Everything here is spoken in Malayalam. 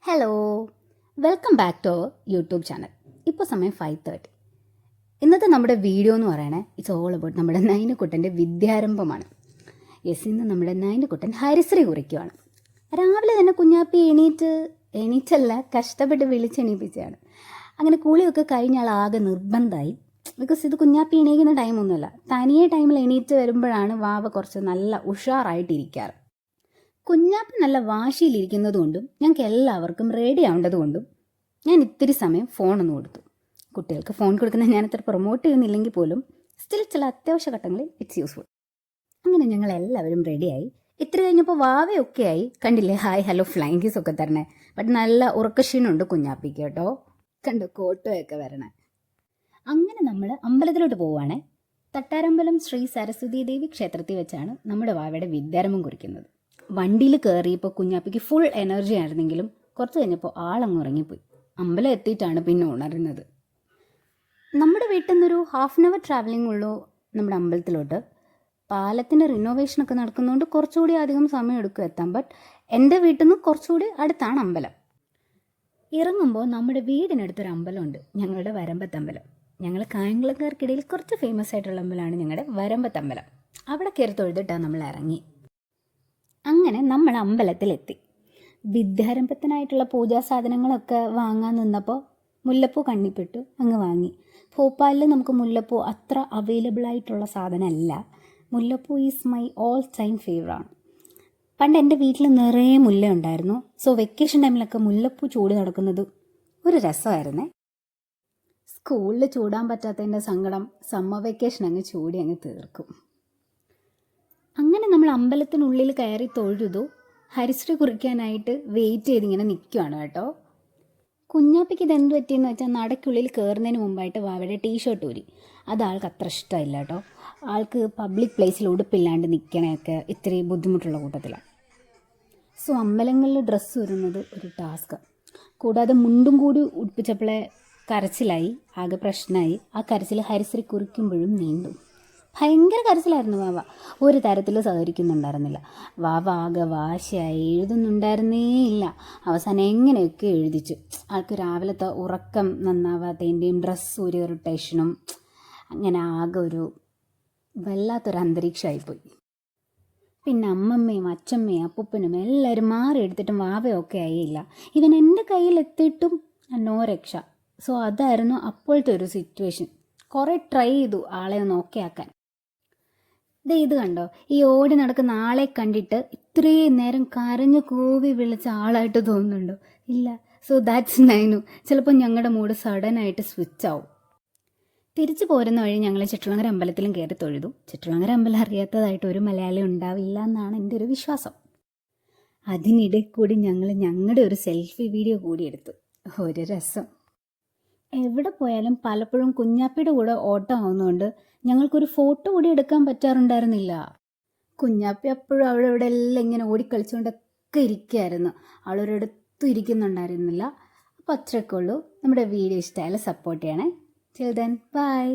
Hello, welcome back to our YouTube channel. ഇപ്പോൾ സമയം 5:30. ഇന്നത്തെ നമ്മുടെ വീഡിയോ എന്ന് പറയണേ ഇറ്റ്സ് ഓൾ അബൌട്ട് നമ്മുടെ നൈനക്കുട്ടൻ്റെ വിദ്യാരംഭമാണ്. ഇന്ന് നമ്മുടെ നൈനക്കുട്ടൻ ഹരിശ്രീ കുറിക്കുവാണ്. രാവിലെ തന്നെ കുഞ്ഞാപ്പി എണീറ്റല്ല കഷ്ടപ്പെട്ട് വിളിച്ചെണീപ്പിച്ചാണ്. അങ്ങനെ കൂളിയൊക്കെ കഴിഞ്ഞാൽ ആകെ നിർബന്ധമായി. ബിക്കോസ് ഇത് കുഞ്ഞാപ്പി എണീക്കുന്ന ടൈമൊന്നുമല്ല, തനിയെ ടൈമിൽ എണീറ്റ് വരുമ്പോഴാണ് വാവ കുറച്ച് നല്ല ഉഷാറായിട്ടിരിക്കാറ്. കുഞ്ഞാപ്പി നല്ല വാശിയിലിരിക്കുന്നത് കൊണ്ടും ഞങ്ങൾക്ക് എല്ലാവർക്കും റെഡി ആവേണ്ടതുകൊണ്ടും ഞാൻ ഇത്തിരി സമയം ഫോണൊന്ന് കൊടുത്തു. കുട്ടികൾക്ക് ഫോൺ കൊടുക്കുന്നത് ഞാനത്ര പ്രൊമോട്ട് ചെയ്യുന്നില്ലെങ്കിൽ പോലും സ്റ്റിൽ ചില അത്യാവശ്യ ഘട്ടങ്ങളിൽ ഇറ്റ്സ് യൂസ്ഫുൾ. അങ്ങനെ ഞങ്ങൾ എല്ലാവരും റെഡിയായി. ഇത്തിരി കഴിഞ്ഞപ്പോൾ വാവയൊക്കെ ആയി. കണ്ടില്ലേ, ഹായ് ഹലോ ഫ്ലൈങ് കിസ് ഒക്കെ തരണേ. ബട്ട് നല്ല ഉറക്കക്ഷീണുണ്ട് കുഞ്ഞാപ്പിക്ക് കേട്ടോ. കണ്ടു കോട്ടയൊക്കെ വരണേ. അങ്ങനെ നമ്മൾ അമ്പലത്തിലോട്ട് പോവുകയാണേ. തട്ടാരമ്പലം ശ്രീ സരസ്വതി ദേവി ക്ഷേത്രത്തിൽ വെച്ചാണ് നമ്മുടെ വാവയുടെ വിദ്യാരംഭം കുറിക്കുന്നത്. വണ്ടിയിൽ കയറിയപ്പോൾ കുഞ്ഞാപ്പിക്ക് ഫുൾ എനർജി ആയിരുന്നെങ്കിലും കുറച്ച് കഴിഞ്ഞപ്പോൾ ആളങ്ങ് ഉറങ്ങിപ്പോയി. അമ്പലം എത്തിയിട്ടാണ് പിന്നെ ഉണരുന്നത്. നമ്മുടെ വീട്ടിൽ നിന്നൊരു 1/2 hour ട്രാവലിംഗ് ഉള്ളൂ നമ്മുടെ അമ്പലത്തിലോട്ട്. പാലത്തിൻ്റെ റിനോവേഷനൊക്കെ നടക്കുന്നതുകൊണ്ട് കുറച്ചുകൂടി അധികം സമയം എടുക്കും എത്താൻ. ബട്ട് എൻ്റെ വീട്ടിൽ നിന്ന് കുറച്ചുകൂടി അടുത്താണ് അമ്പലം. ഇറങ്ങുമ്പോൾ നമ്മുടെ വീടിനടുത്തൊരു അമ്പലമുണ്ട്, ഞങ്ങളുടെ വരമ്പത്തമ്പലം. ഞങ്ങൾ കായംകുളക്കാർക്കിടയിൽ കുറച്ച് ഫേമസ് ആയിട്ടുള്ള അമ്പലമാണ് ഞങ്ങളുടെ വരമ്പത്തമ്പലം. അവിടെ കയറി തൊഴുതിട്ടാണ് നമ്മൾ ഇറങ്ങി. അങ്ങനെ നമ്മൾ അമ്പലത്തിലെത്തി. വിദ്യാരംഭത്തിനായിട്ടുള്ള പൂജാ സാധനങ്ങളൊക്കെ വാങ്ങാൻ നിന്നപ്പോൾ മുല്ലപ്പൂ കണ്ണിപ്പെട്ടു, അങ്ങ് വാങ്ങി. ഭോപ്പാലിൽ നമുക്ക് മുല്ലപ്പൂ അത്ര അവൈലബിൾ ആയിട്ടുള്ള സാധനമല്ല. മുല്ലപ്പൂ ഈസ് മൈ ഓൾ ടൈം ഫേവറാണ്. പണ്ട് എൻ്റെ വീട്ടിൽ നിറയെ മുല്ല ഉണ്ടായിരുന്നു. സോ വെക്കേഷൻ ടൈമിലൊക്കെ മുല്ലപ്പൂ ചൂടി നടക്കുന്നത് ഒരു രസമായിരുന്നേ. സ്കൂളിൽ ചൂടാൻ പറ്റാത്തതിൻ്റെ സങ്കടം സമ്മർ വെക്കേഷൻ അങ്ങ് ചൂടി അങ്ങ് തീർക്കും. അങ്ങനെ നമ്മൾ അമ്പലത്തിനുള്ളിൽ കയറി തൊഴുതു. ഹരിശ്രീ കുറിക്കാനായിട്ട് വെയിറ്റ് ചെയ്തിങ്ങനെ നിൽക്കുകയാണ് കേട്ടോ. കുഞ്ഞാപ്പിക്ക് ഇതെന്ത് പറ്റിയെന്ന് വെച്ചാൽ നടക്കുള്ളിൽ കയറുന്നതിന് മുമ്പായിട്ട് വാവയുടെ ടീഷർട്ട് ഊരി. അത് ആൾക്ക് അത്ര ഇഷ്ടമില്ല കേട്ടോ. ആൾക്ക് പബ്ലിക് പ്ലേസിൽ ഉടുപ്പില്ലാണ്ട് നിൽക്കണയൊക്കെ ഇത്തിരി ബുദ്ധിമുട്ടുള്ള കൂട്ടത്തിലാണ്. സോ അമ്പലങ്ങളിൽ ഡ്രസ്സ് വരുന്നത് ഒരു ടാസ്ക്. കൂടാതെ മുണ്ടും കൂടി ഉടുപ്പിച്ചപ്പോഴേ കരച്ചിലായി, ആകെ പ്രശ്നമായി. ആ കരച്ചിൽ ഹരിശ്രീ കുറിക്കുമ്പോഴും നീണ്ടു. ഭയങ്കര കരച്ചിലായിരുന്നു വാവ. ഒരു തരത്തിൽ സഹകരിക്കുന്നുണ്ടായിരുന്നില്ല. വാവ ആകെ വാശിയായി, എഴുതുന്നുണ്ടായിരുന്നേ ഇല്ല. അവസാനം എങ്ങനെയൊക്കെ എഴുതിച്ചു. ആൾക്ക് രാവിലത്തെ ഉറക്കം നന്നാവാത്തതിൻ്റെയും ഡ്രസ്സ് ഒരു ഇറിറ്റേഷനും അങ്ങനെ ആകെ ഒരു വല്ലാത്തൊരു അന്തരീക്ഷമായിപ്പോയി. പിന്നെ അമ്മമ്മയും അച്ഛമ്മയും അപ്പൂപ്പനും എല്ലാവരും മാറി എടുത്തിട്ടും വാവയൊക്കെ ആയില്ല. ഇവൻ എൻ്റെ കയ്യിലെത്തിയിട്ടും നോ രക്ഷ. സോ അതായിരുന്നു അപ്പോഴത്തെ ഒരു സിറ്റുവേഷൻ. കുറേ ട്രൈ ചെയ്തു ആളെ ഒന്ന് ഓക്കെ ആക്കാൻ. ഇത് കണ്ടോ, ഈ ഓടി നടക്കുന്ന ആളെ കണ്ടിട്ട് ഇത്രയും നേരം കരഞ്ഞു കൂവി വിളിച്ച ആളായിട്ട് തോന്നുന്നുണ്ടോ? ഇല്ല. So that's Nainu. ചിലപ്പോൾ ഞങ്ങളുടെ മൂഡ് സഡനായിട്ട് സ്വിച്ച് ആവും. തിരിച്ചു പോരുന്ന വഴി ഞങ്ങൾ ചിറ്റുളങ്ങര അമ്പലത്തിലും കയറി തൊഴുതു. ചിറ്റുളങ്ങര അമ്പലം അറിയാത്തതായിട്ട് ഒരു മലയാളി ഉണ്ടാവില്ല എന്നാണ് എൻ്റെ ഒരു വിശ്വാസം. അതിനിടെ കൂടി ഞങ്ങൾ ഞങ്ങളുടെ ഒരു സെൽഫി വീഡിയോ കൂടി എടുത്തു. ഒരു രസം. എവിടെ പോയാലും പലപ്പോഴും കുഞ്ഞാപ്പിയുടെ കൂടെ ഓട്ടം ആവുന്നതുകൊണ്ട് ഞങ്ങൾക്കൊരു ഫോട്ടോ കൂടി എടുക്കാൻ പറ്റാറുണ്ടായിരുന്നില്ല. കുഞ്ഞാപ്പി അപ്പോഴും അവിടെ ഇവിടെ എല്ലാം ഇങ്ങനെ ഓടിക്കളിച്ചുകൊണ്ടൊക്കെ ഇരിക്കുകയായിരുന്നു. അവളൊരിടത്തും ഇരിക്കുന്നുണ്ടായിരുന്നില്ല. അപ്പോൾ അത്രയൊക്കെ ഉള്ളൂ. നമ്മുടെ വീഡിയോ ഇഷ്ടമായാലും സപ്പോർട്ട് ചെയ്യണേ. Till then, bye.